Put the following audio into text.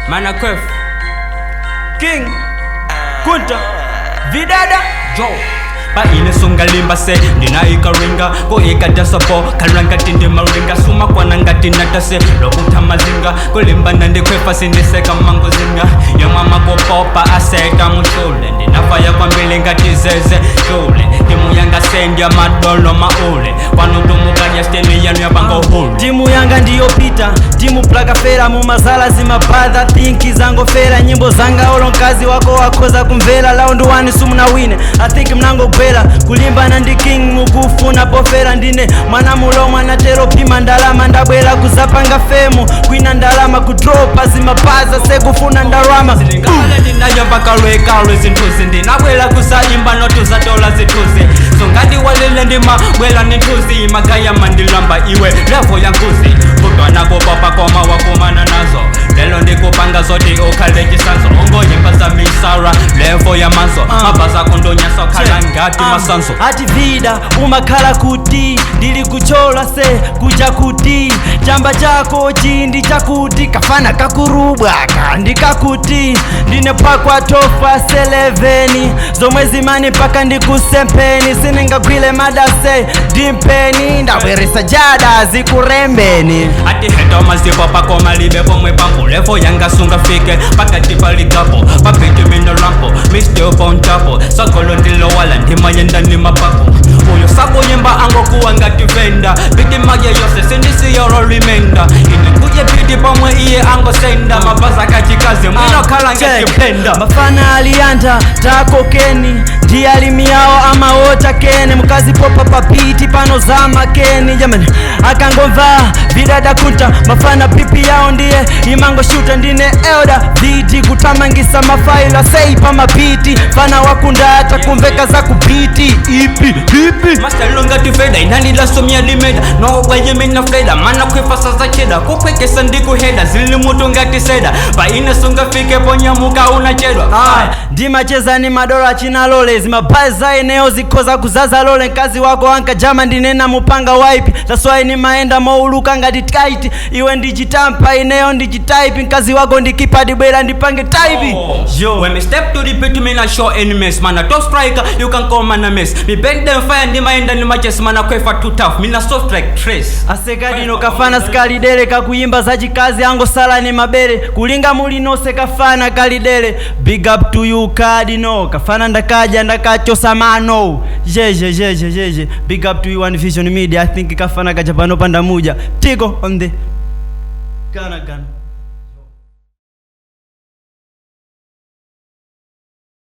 Mana Quef King Kunta Vidada Joe Pa ine sunga limba se Nina ika ringa Ko ika dasapo Kalanga tindi maringa Suma kwa nangati natase Lokuta mazinga Ko limba nande kwefa sindiseka mango zinga Yo mama ko popa aseka mutule Ndinafaya kwa mbilinga tizeze Tule Timu yanga sendia madolo maule Wanudumu kanya steni yanu ya bango hulu Timu yanga ndiyo pita Timu plaka fera Mumazala zimapadha Thinki zango fera Nyimbo zanga olo nkazi wako wakoza kumvela Laundu wani sumu na wine I think mnango kwela Kulimba na ndi king mugufu na pofera Ndine mwana mulo mwana tero pima ndalama Ndabwela kuzapanga femu Kwina ndalama kudropa zimapaza Segufuna ndarama Zilingale ndinayo mpaka lwe kalwe zintuzi Ndinabwela kusaimba notuza dola zituzi Songadi walile ndima wela nintuzi Magaya mandilamba iwe levo ya nkuzi Kutwana kupapa koma wakumana nazo Lelo ndikupanga zoti ukaleji sanso Ongo nyembaza misara levo ya manso Mabaza kundonyaso kalangati masanso Ati vida umakala kuti Dili kuchola se kuja kuti Chamba chako chindi chakuti Kafana kakurubwa kandi kakuti Ndine pakwa tofa seleveni Zomwezi mani paka ndikusempeni Sininga kwile madase dimpeni Ndawirisa jada zikurembeni Ati heto mazipo pako malibe pomwe pampo Levo yanga sunga fike paka tipa ligapo Papiti mino lampo Miste upo nchapo Sakolo ndilo wala ndima yenda ni mapapo Uyo sako yemba ango kuwa ngati venda Bidi maye yose sindisi yoro remenda Ine kuye bidi pomwe iye ango senda Mabaza kachikazi mwino kala ngati penda Mafana alianda tako keni Ndi alimiao ama wota kene Mkazi popa papiti pano zama keni Jamani akangomva vidada kunta Mafana pipi yao ndiye imango shuta Ndine elda vidi kutamangisa mafaila Seipa mapiti fana wakunda hata kumveka za kupiti Ipi Master longa tifeda inani la somia limeda No waye mina fleda Mana kwefa sasa cheda Kukweke sandiku heda Zili mutu ngati seda Pa ina sunga fike ponya muka unachedwa Dima cheza ni madola china lole Zimabaza eneo zikoza kuzaza lole Nkazi wako wanka jama ndinena mupanga waipi That's why ni maenda mauluka ngati tight Iwe ndijitampa eneo ndijitaipi Nkazi wako ndikipadi bwela ndipange type Yo, when me step to the pit me not show enemies Man a top striker, you can call man a miss Me bend them fire, ndi maenda ni matches Man a kwefa too tough, me na soft like trace Asekadino kafana skalidele Kakuyimba zaji kazi ango sala ni mabere Kulinga mulino se kafana kalidele Big up to you Cardino Kafana ndakaja ndakacho samano Jeje Big up to you One Vision Media I think kafana kajapano panda muja Tigo on the Gana